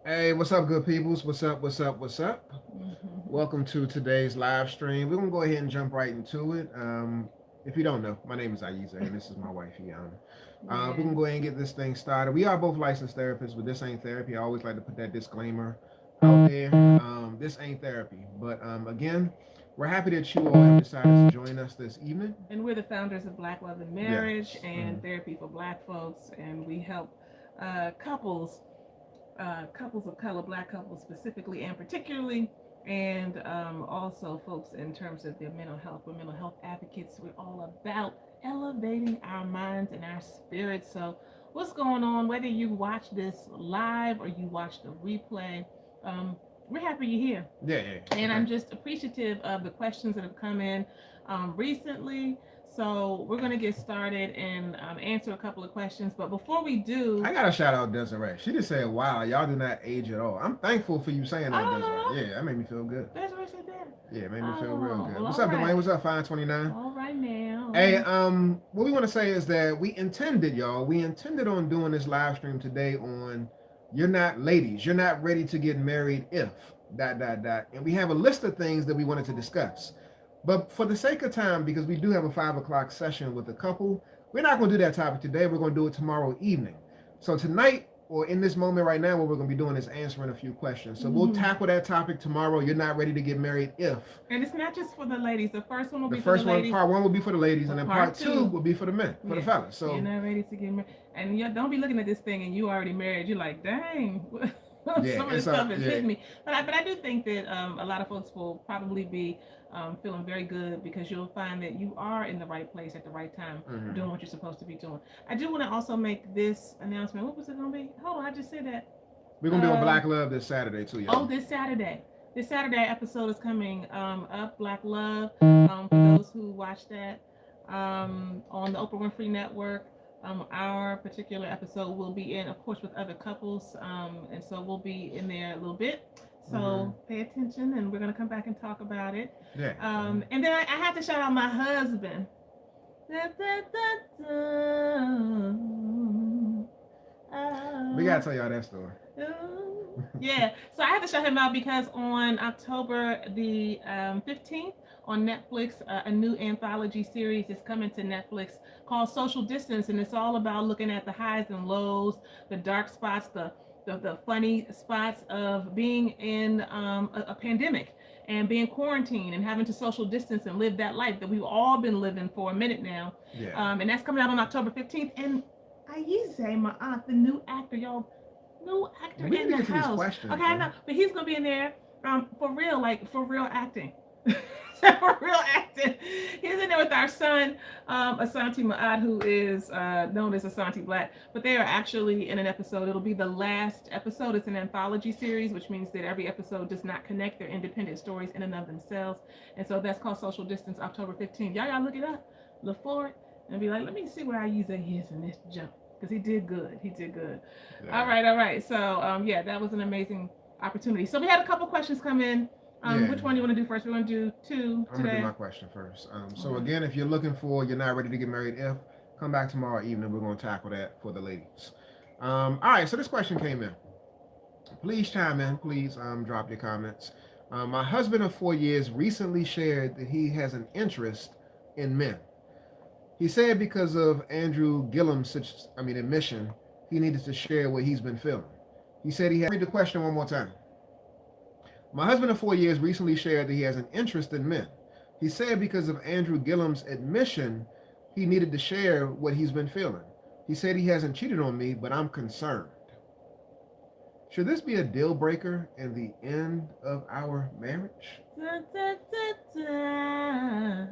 Hey, what's up, good peoples? What's up? What's up? What's up? Mhm. Welcome to today's live stream. We're gonna go ahead and jump right into it. If you don't know, my name is Ayiza, and this is my wife, Yana. We're gonna Yes. go ahead and get this thing started. We are both licensed therapists, but this ain't therapy. I always like to put that disclaimer out there. This ain't therapy, but again, we're happy that you all have decided to join us this evening. And we're the founders of Black Love and Marriage Yes. and Therapy for Black Folks, and we help couples, couples of color, Black couples specifically and particularly, and also folks in terms of their mental health. We're mental health advocates. We're all about elevating our minds and our spirits. So, what's going on? Whether you watch this live or you watch the replay, um, we're happy you're here. Yeah, yeah. And Okay. I'm just appreciative of the questions that have come in recently. So we're going to get started and answer a couple of questions. But before we do, I gotta shout out Desiree. She just said, "Wow, y'all do not age at all." I'm thankful for you saying that, Desiree. oh, Yeah, that made me feel good. that's what I said there. Yeah, it made me feel real Oh, good. well, What's all up, Dwayne? right. What's up, 529? All right now. Hey, what we want to say is that we intended, y'all, we intended on doing this live stream today on you're not ladies, you're not ready to get married if dot dot dot. And we have a list of things that we wanted to discuss. But for the sake of time, because we do have a 5 o'clock session with a couple, we're not going to do that topic today. We're going to do it tomorrow evening. So tonight, or in this moment right now, what we're going to be doing is answering a few questions. So we'll Mhm. tackle that topic tomorrow. You're not ready to get married if. And it's not just for the ladies. The first one will The be for the first one, ladies. part one, will be for the ladies, and But then part part two two, will be for the men, for the yeah, fellas. you're So not ready to get married. And you don't be looking at this thing and you already married. You're like, dang, yeah, some of this it's stuff is yeah. hitting me. But I do think that a lot of folks will probably be feeling very good because you'll find that you are in the right place at the right time, Mm-hmm. doing what you're supposed to be doing. I do want to also make this announcement. What was it going to be? Hold on, I just said that. We're gonna be on Uh, Black Love this Saturday too, oh, y'all. this Saturday. This Saturday episode is coming up, Black Love. For those who watch that on the Oprah Winfrey Network, our particular episode will be in, of course, with other couples, and so we'll be in there a little bit. Mm-hmm. So pay attention, and we're gonna come back and talk about it. Yeah. And then I have to shout out my husband. Da, da, da, da. We gotta tell y'all that story. Yeah, so I had to shout him out because on October the 15th on Netflix, a new anthology series is coming to Netflix called Social Distance, and it's all about looking at the highs and lows, the dark spots, the funny spots of being in a pandemic and being quarantined and having to social distance and live that life that we've all been living for a minute now. Yeah. And that's coming out on October 15th. And Ayize, my aunt, the new actor, y'all, new actor We need in to the get to these house. questions, Okay, I man. know, but he's gonna be in there for real, like for real acting. For real acting. He's in there with our son, Asante Maad, who is known as Asante Black. But they are actually in an episode. It'll be the last episode. It's an anthology series, which means that every episode does not connect. They're independent stories in and of themselves. And so that's called Social Distance, October 15th. Y'all look it up, look for it, and be like, let me see where I use that is in this jump. Because he did good. He did good. Yeah. All right. So yeah, that was an amazing opportunity. So we had a couple questions come in. Yeah. Which one do you want to do first? We want to do two I'm gonna do today. my question first. So Okay. again, if you're looking for you're not ready to get married if, come back tomorrow evening. We're gonna tackle that for the ladies. All right. So this question came in. Please chime in. Please drop your comments. My husband of 4 years recently shared that he has an interest in men. He said because of Andrew Gillum's admission, he needed to share what he's been feeling. He said he had read the question one more time. My husband of 4 years recently shared that he has an interest in men. He said because of Andrew Gillum's admission, he needed to share what he's been feeling. He said he hasn't cheated on me, but I'm concerned. Should this be a deal breaker and the end of our marriage? Da, da, da, da.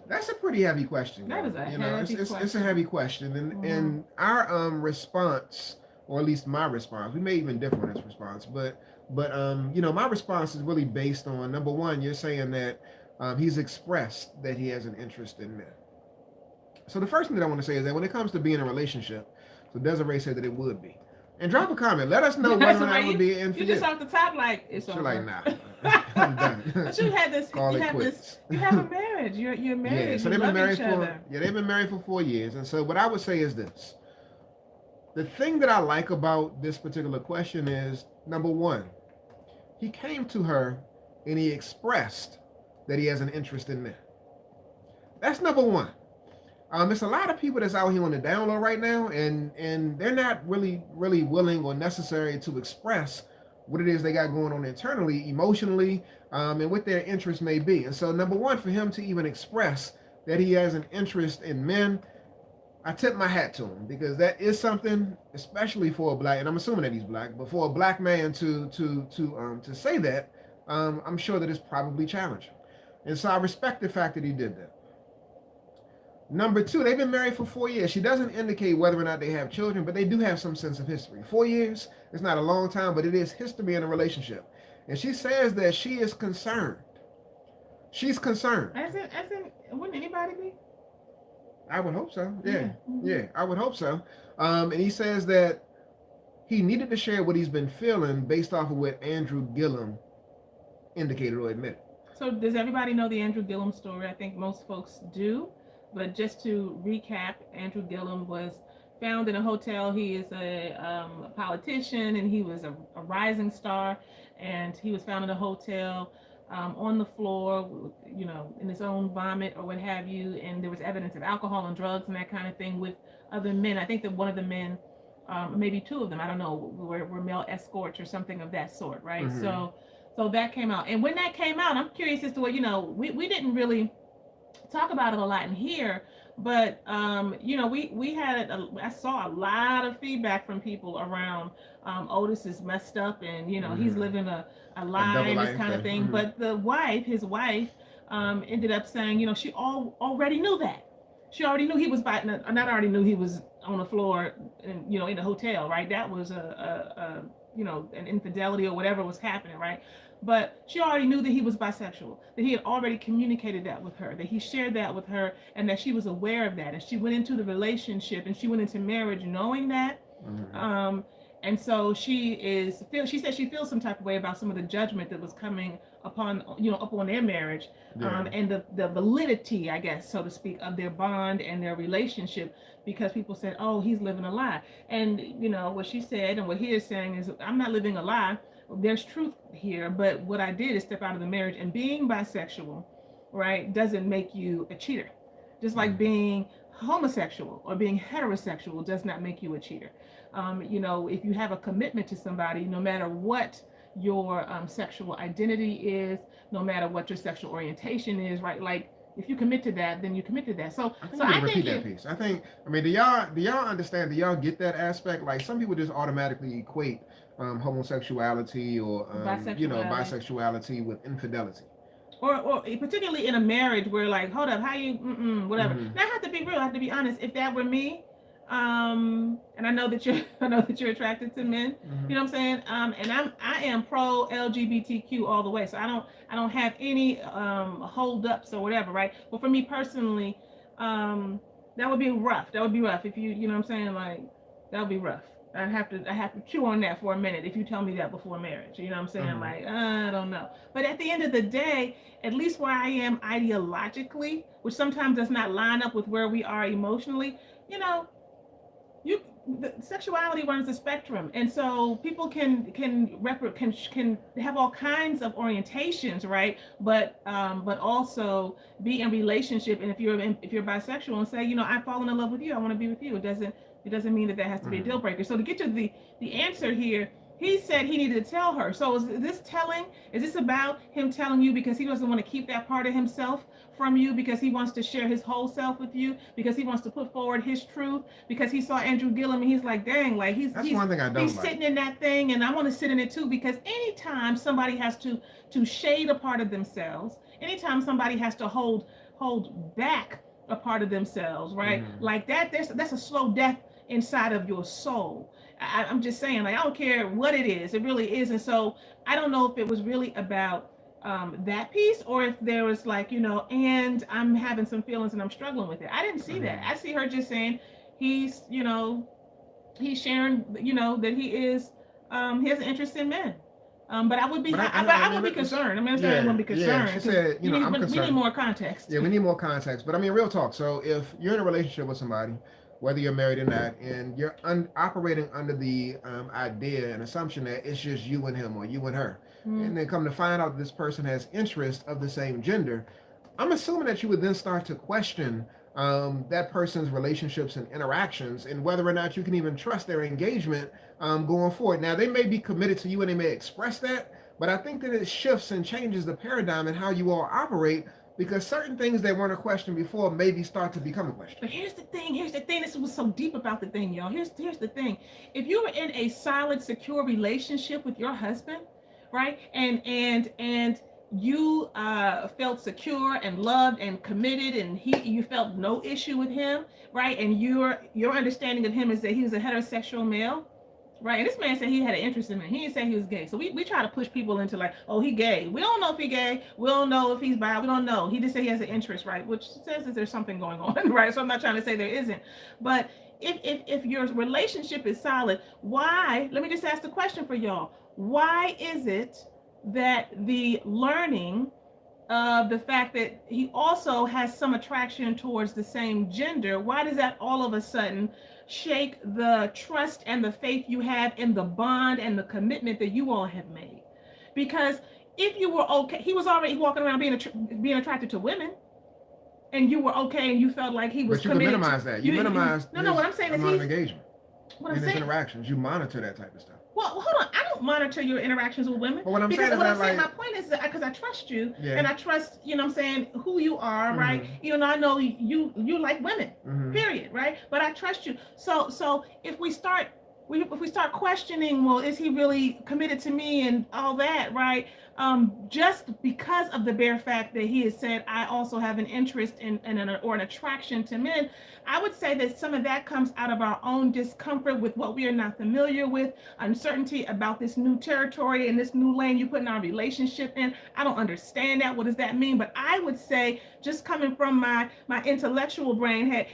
That's a pretty heavy question, That y'all. is a You know, heavy it's a question. heavy question, and Mhm. and our response, or at least my response, we may even differ on this response, but my response is really based on number one. You're saying that he's expressed that he has an interest in men. So the first thing that I want to say is that when it comes to being in a relationship, so Desiree said that it would be. And drop a comment. Let us know That's whether or not right. it would be in for You just you. off the top like it's She's like, over. nah, I'm done. But you had this. Call You it have this. quits. You have a marriage. You're Yeah, married. so You they've been love married each for other. yeah they've been married for 4 years, and so what I would say is this: The thing that I like about this particular question is, number one, he came to her and he expressed that he has an interest in men. That's number one. It's a lot of people that's out here on the down low right now, and they're not really willing or necessary to express what it is they got going on internally, emotionally, and what their interest may be. And so, number one, for him to even express that he has an interest in men, I tip my hat to him, because that is something, especially for a black, and I'm assuming that he's black, but for a black man to say that, I'm sure that it's probably challenging. And so I respect the fact that he did that. Number two, they've been married for 4 years. She doesn't indicate whether or not they have children, but they do have some sense of history. 4 years, it's not a long time, but it is history in a relationship. And she says that she is concerned. She's concerned. As in, wouldn't anybody be? I would hope so. Yeah. Mm-hmm. Yeah, I would hope so. And he says that he needed to share what he's been feeling based off of what Andrew Gillum indicated or admitted. So does everybody know the Andrew Gillum story? I think most folks do. But just to recap, Andrew Gillum was found in a hotel. He is a politician, and he was a rising star. And he was found in a hotel on the floor, you know, in his own vomit or what have you. And there was evidence of alcohol and drugs and that kind of thing with other men. I think that one of the men, maybe two of them, I don't know, were male escorts or something of that sort, right? Mm-hmm. So that came out. And when that came out, I'm curious as to what, you know, we didn't really talk about it a lot in here, but you know, we had I saw a lot of feedback from people around Otis is messed up, and you know, he's living a lie and this kind of thing. But his wife ended up saying, you know, she already knew that. She already knew he was already knew he was on the floor, and you know, in the hotel, right? That was a you know, an infidelity or whatever was happening, right? But she already knew that he was bisexual, that he had already communicated that with her, that he shared that with her, and that she was aware of that. And she went into the relationship and she went into marriage knowing that. Mm-hmm. And so she said she feels some type of way about some of the judgment that was coming upon their marriage, and the validity, I guess, so to speak, of their bond and their relationship, because people said, oh, he's living a lie. And, you know, what she said and what he is saying is, I'm not living a lie. There's truth here, but what I did is step out of the marriage, and being bisexual, right, doesn't make you a cheater. Just like being homosexual or being heterosexual does not make you a cheater. You know, if you have a commitment to somebody, no matter what your sexual identity is, no matter what your sexual orientation is, right? Like, if you commit to that, then you commit to that. So I think that piece. I mean, do y'all understand? Do y'all get that aspect? Like, some people just automatically equate homosexuality or bisexuality with infidelity. Or particularly in a marriage where, like, hold up, how you whatever. Mm-hmm. Now I have to be real. I have to be honest. If that were me, and I know that you're attracted to men. Mm-hmm. You know what I'm saying? And I am pro LGBTQ all the way. So I don't have any hold ups or whatever, right? But for me personally, that would be rough. That would be rough if you know what I'm saying, like, that would be rough. I have to chew on that for a minute if you tell me that before marriage. You know what I'm saying? Mm-hmm. Like, I don't know. But at the end of the day, at least where I am ideologically, which sometimes does not line up with where we are emotionally, you know, the sexuality runs the spectrum, and so people can have all kinds of orientations, right? But also be in relationship. And if you're bisexual and say, you know, I've fallen in love with you, I want to be with you, it doesn't mean that has to be a deal breaker. So to get to the answer here, he said he needed to tell her. So is this telling? Is this about him telling you because he doesn't want to keep that part of himself from you, because he wants to share his whole self with you, because he wants to put forward his truth, because he saw Andrew Gillum and he's like, dang, like he's one thing I don't he's like. Sitting in that thing, and I want to sit in it too, because anytime somebody has to shade a part of themselves, anytime somebody has to hold back a part of themselves, right? Like that's a slow death inside of your soul. I'm just saying, like, I don't care what it is, it really is. And so I don't know if it was really about that piece, or if there was, like, you know, and I'm having some feelings and I'm struggling with it. I didn't see that. I see her just saying he's sharing, you know, that he has an interest in men. But I would be concerned. I mean, I wouldn't be concerned. Yeah, she said, I'm concerned. We need more context. Yeah, we need more context. But I mean, real talk. So if you're in a relationship with somebody, whether you're married or not, and you're operating under the idea and assumption that it's just you and him or you and her, and then come to find out this person has interest of the same gender, I'm assuming that you would then start to question that person's relationships and interactions and whether or not you can even trust their engagement going forward. Now, they may be committed to you and they may express that, but I think that it shifts and changes the paradigm and how you all operate, because certain things that weren't a question before maybe start to become a question. But here's the thing. This was so deep about the thing, y'all. Here's the thing. If you were in a solid, secure relationship with your husband, right, and you felt secure and loved and committed, and you felt no issue with him, right, and your understanding of him is that he was a heterosexual male, right? And this man said he had an interest in me. He didn't say he was gay. So we try to push people into like, oh, he gay. We don't know if he gay. We don't know if he's bi. We don't know. He just said he has an interest, right? Which says that there's something going on, right? So I'm not trying to say there isn't. But if your relationship is solid, why, let me just ask the question for y'all. Why is it that the learning of the fact that he also has some attraction towards the same gender, why does that all of a sudden shake the trust and the faith you have in the bond and the commitment that you all have made? Because if you were okay, he was already walking around being attracted to women, and you were okay, and you felt like he was committed. But you can minimize that. You minimize what I'm saying is amount of engagement what in I'm his saying. interactions. You monitor that type of stuff. Well, hold on. I don't monitor your interactions with women. But what I'm because saying what is I'm that, saying, like, my point is that because I trust you, yeah, and I trust, you know what I'm saying, who you are, right? Even though I know you like women, period, right? But I trust you. So if we start questioning, well, is he really committed to me and all that, right? Just because of the bare fact that he has said, I also have an interest or an attraction to men, I would say that some of that comes out of our own discomfort with what we are not familiar with, uncertainty about this new territory and this new lane you put in our relationship in. I don't understand that. What does that mean? But I would say, just coming from my intellectual brain,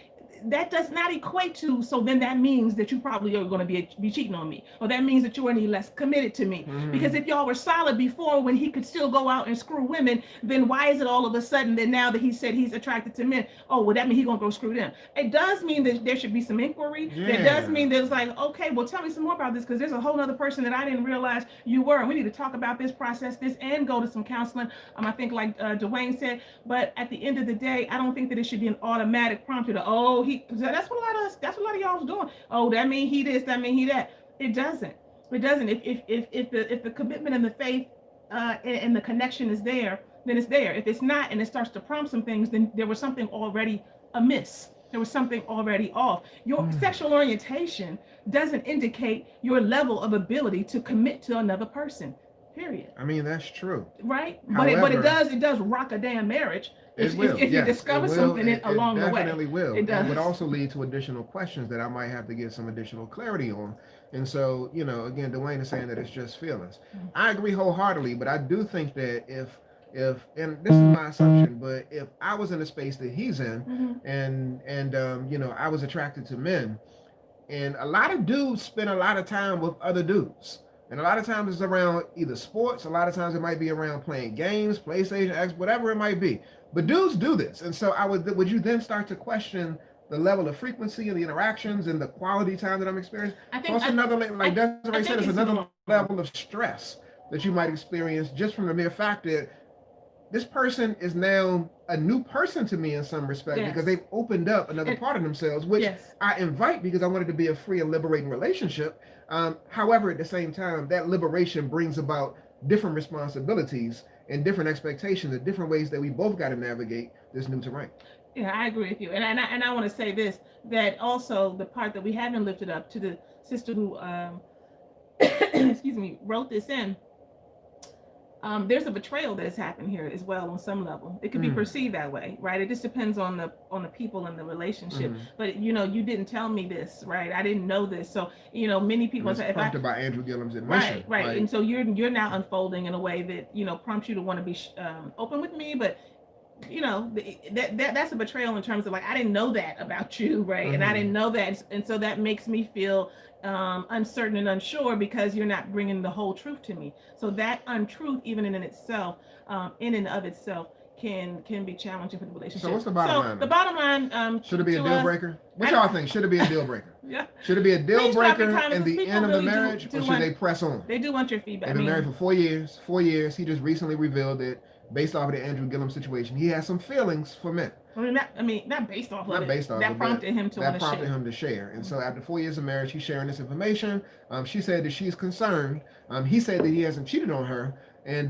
that does not equate to, so then that means that you probably are going to be cheating on me, or that means that you are any less committed to me. Because if y'all were solid before, when he could still go out and screw women, then why is it all of a sudden that now that he said he's attracted to men, oh, well, that means he's going to go screw them? It does mean that there should be some inquiry. Yeah. It does mean that it's like, okay, well, tell me some more about this, because there's a whole other person that I didn't realize you were, and we need to talk about this, process this, and go to some counseling. I think like Dwayne said, but at the end of the day, I don't think that it should be an automatic prompt to, oh, that's what a lot of y'all was doing. Oh, that mean he this, that mean he that. It doesn't. If the commitment and the faith and the connection is there, then it's there. If it's not, and it starts to prompt some things, then there was something already amiss. There was something already off. Your sexual orientation doesn't indicate your level of ability to commit to another person. Period. I mean, that's true. Right? However, but it does rock a damn marriage. If you discover something along the way. It definitely will. It does. It would also lead to additional questions that I might have to get some additional clarity on. And so, again, Dwayne is saying that it's just feelings. I agree wholeheartedly, but I do think that if and this is my assumption, but if I was in the space that he's in, and I was attracted to men, and a lot of dudes spend a lot of time with other dudes. And a lot of times it's around either sports, a lot of times it might be around playing games, PlayStation, X, whatever it might be. But dudes do this. And so would you then start to question the level of frequency of the interactions and the quality time that I'm experiencing? I think Desiree said, it's another level of stress that you might experience just from the mere fact that this person is now a new person to me in some respect, because they've opened up another part of themselves, which I invite because I want it to be a free and liberating relationship. However, at the same time, that liberation brings about different responsibilities and different expectations and different ways that we both got to navigate this new terrain. Yeah, I agree with you. And I want to say this, that also the part that we haven't lifted up to the sister who, excuse me, wrote this in. There's a betrayal that has happened here as well on some level. It could be perceived that way, right? It just depends on the people and the relationship. But you didn't tell me this, right? I didn't know this. So many people say, prompted by Andrew Gillum's admission, right. And so you're now unfolding in a way that prompts you to want to be open with me, but that's a betrayal in terms of like, I didn't know that about you, right? And I didn't know that, and so that makes me feel uncertain and unsure because you're not bringing the whole truth to me. So that untruth, even in and of itself, can be challenging for the relationship. So what's the bottom line? The bottom line, should it be a deal breaker? What I- y'all think? Should it be a deal breaker? Yeah, Should it be a deal Please drop your breaker comments, in the because end of the people really marriage, do or should want- they press on? they do want your feedback. They've been married for 4 years. 4 years. He just recently revealed that based off of the Andrew Gillum situation, he has some feelings for men. Not based off of Not it. based off that of it, prompted him to want That to prompted share. him to share. And so after 4 years of marriage, he's sharing this information. She said that she's concerned. He said that he hasn't cheated on her. And,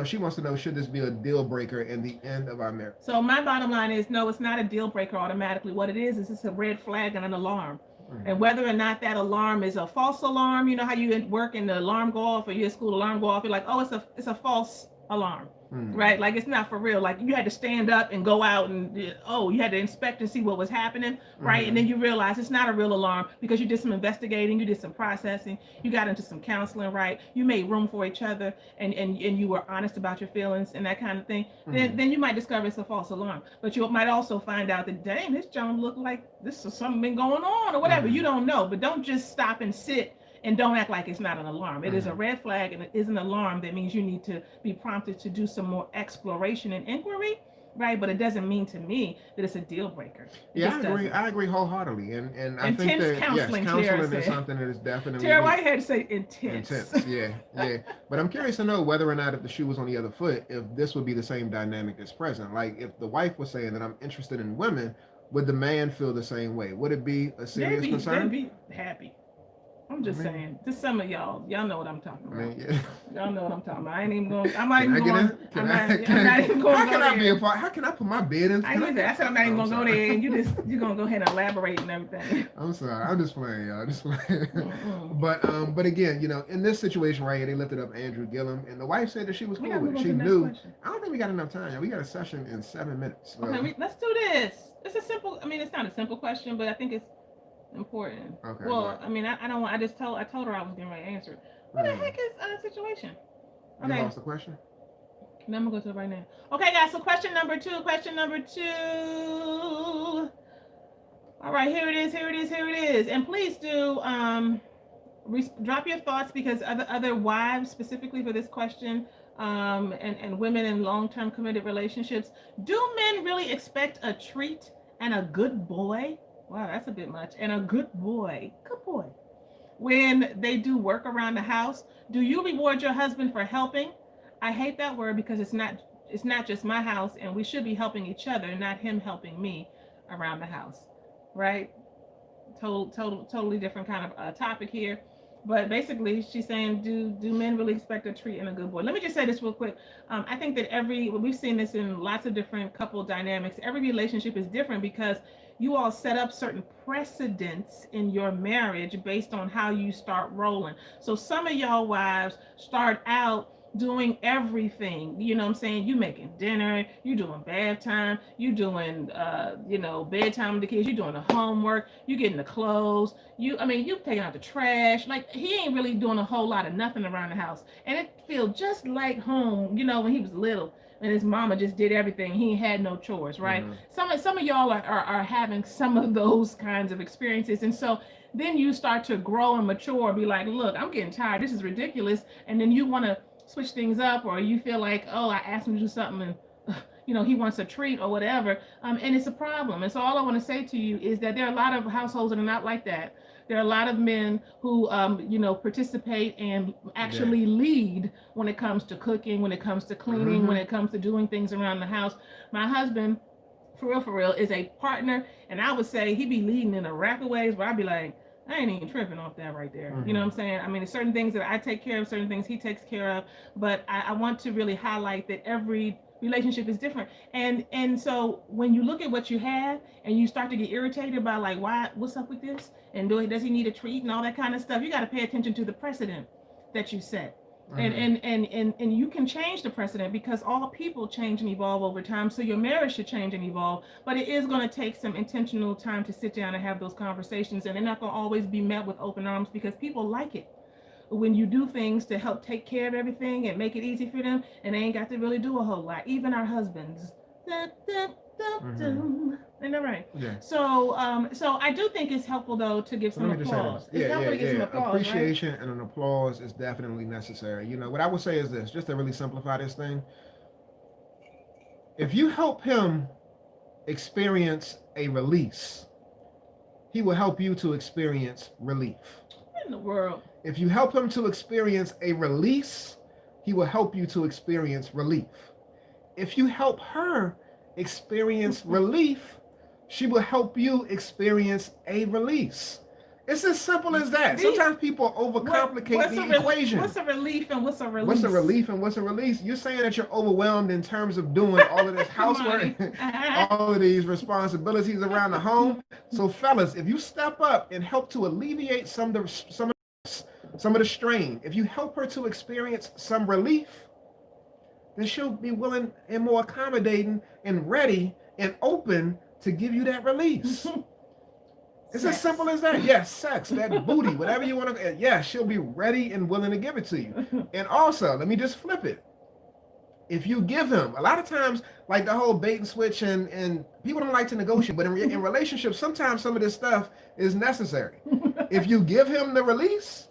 she wants to know, should this be a deal breaker in the end of our marriage? So my bottom line is, no, it's not a deal breaker automatically. What it is it's a red flag and an alarm. Mhm. And whether or not that alarm is a false alarm, you know how you work and the alarm go off, or your school alarm go off, you're like, oh, it's a false alarm. Mhm. Right? Like, it's not for real. Like, you had to stand up and go out and, you had to inspect and see what was happening, right? Mhm. And then you realize it's not a real alarm because you did some investigating, you did some processing, you got into some counseling, right? You made room for each other, and you were honest about your feelings and that kind of thing. Mhm. Then you might discover it's a false alarm. But you might also find out that, dang, this John looked like this is something been going on or whatever. Mhm. You don't know. But don't just stop and sit and don't act like it's not an alarm. It is a Mhm. red flag, and it is an alarm. That means you need to be prompted to do some more exploration and inquiry, right? But it doesn't mean to me that it's a deal breaker. It Yeah, just I agree. doesn't. I agree wholeheartedly. And I think Intense that, counseling, yes, Tara counseling is said. something that is definitely Tara White had to say intense. intense. Yeah. But I'm curious to know whether or not, if the shoe was on the other foot, if this would be the same dynamic that's present. Like, if the wife was saying that I'm interested in women, would the man feel the same way? Would it be a serious concern? They'd be happy. I'm just I mean- saying. Just some of y'all know what I'm talking I about. mean, yeah. Y'all know what I'm talking about. I ain't even going. I'm not Can I even get going. in? I'm not even going. How can I be there. a part? How can I put my bid in? I said I'm not even gonna go sorry. there, and you're gonna go ahead and elaborate and everything. I'm sorry. I'm just playing, y'all. Just playing. Mm-mm. But again, in this situation right here, they lifted up Andrew Gillum, and the wife said that she was We cool gotta with move it. on She to the next knew. question. I don't think we got enough time. We got a session in 7 minutes. So- Okay, let's do this. It's a simple. It's not a simple question, but I think it's important. Okay, Well, what? I don't want. I told her I was getting ready to answer it. What the heck is situation? You Okay. lost the question? No, I'm gonna go to it right now. Okay, guys. So question number two. All right, here it is. And please do drop your thoughts, because other wives, specifically for this question, and women in long-term committed relationships, do men really expect a treat and a good boy? Wow, that's a bit much. And a good boy, when they do work around the house. Do you reward your husband for helping? I hate that word, because it's not just my house, and we should be helping each other, not him helping me around the house, right? Totally different kind of topic here. But basically, she's saying, do men really expect a treat and a good boy? Let me just say this real quick. I think that we've seen this in lots of different couple dynamics. Every relationship is different, because you all set up certain precedents in your marriage based on how you start rolling. So some of y'all wives start out doing everything. You know what I'm saying? You making dinner, you doing bath time, you doing bedtime with the kids, you doing the homework, you getting the clothes, you taking out the trash. Like, he ain't really doing a whole lot of nothing around the house. And it feels just like home, when he was little and his mama just did everything. He had no chores, right? Mhm. Some of y'all are having some of those kinds of experiences. And so then you start to grow and mature, be like, look, I'm getting tired, this is ridiculous. And then you want to switch things up, or you feel like, oh, I asked him to do something and he wants a treat or whatever, and it's a problem. And so all I want to say to you is that there are a lot of households that are not like that. There are a lot of men who participate and actually lead when it comes to cooking, when it comes to cleaning, Mhm. when it comes to doing things around the house. My husband, for real, is a partner, and I would say he be leading in a rack of ways where I'd be like, I ain't even tripping off that right there. Mhm. You know what I'm saying? There's certain things that I take care of, certain things he takes care of, but I want to really highlight that every relationship is different. And so when you look at what you have and you start to get irritated by, like, what's up with this? And does he need a treat and all that kind of stuff? You got to pay attention to the precedent that you set. Mhm. And you can change the precedent, because all people change and evolve over time. So your marriage should change and evolve, but it is going to take some intentional time to sit down and have those conversations. And they're not going to always be met with open arms, because people like it when you do things to help take care of everything and make it easy for them, and they ain't got to really do a whole lot. Even our husbands. Isn't that right? Yeah. So I do think it's helpful, though, to give some Let me just say applause. this. It's helpful to give some applause, right? Appreciation and an applause is definitely necessary. What I would say is this, just to really simplify this thing. If you help him experience a release, he will help you to experience relief. In the world. If you help him to experience a release, he will help you to experience relief. If you help her experience relief, she will help you experience a release. It's as simple as that. Sometimes people overcomplicate the equation. What's a relief and what's a release? What's a relief and what's a release? You're saying that you're overwhelmed in terms of doing all of this housework, all of these responsibilities around the home. So fellas, if you step up and help to alleviate some of the strain, if you help her to experience some relief, then she'll be willing and more accommodating and ready and open to give you that release. It's as simple as that. Yes, sex, that booty, whatever you want to. Yeah, she'll be ready and willing to give it to you. And also, let me just flip it. If you give him, a lot of times, like the whole bait and switch, and people don't like to negotiate, but in relationships, sometimes some of this stuff is necessary. If you give him the release,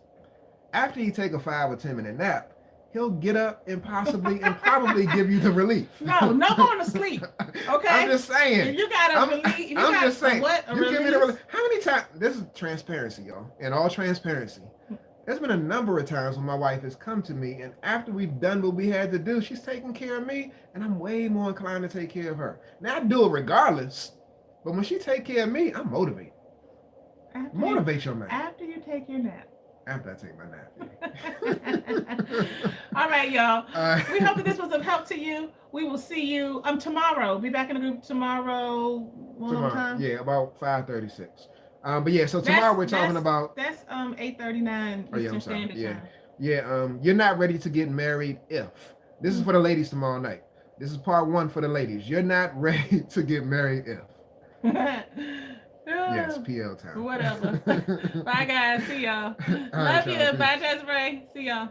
after you take a 5 or 10 minute nap, he'll get up and probably give you the relief. No going to sleep. Okay. I'm just saying. If you got a relief. I'm just saying. What? A you release? Give me the relief. How many times? This is transparency, y'all. In all transparency, there's been a number of times when my wife has come to me, and after we've done what we had to do, she's taking care of me, and I'm way more inclined to take care of her. Now I do it regardless, but when she take care of me, I'm motivated. Motivate your man. After you take your nap. After I take my nap. All right, y'all. We hope that this was of help to you. We will see you tomorrow. Be back in the group tomorrow. Time? Yeah, about 5:36. But yeah, so tomorrow we're talking about. That's 8:39 Eastern Standard Time. Yeah. You're not ready to get married if. This is for the ladies tomorrow night. This is part 1 for the ladies. You're not ready to get married if. Yes, PL time. Whatever. Bye, guys. See y'all. Love you. Bye, Desiree. See y'all.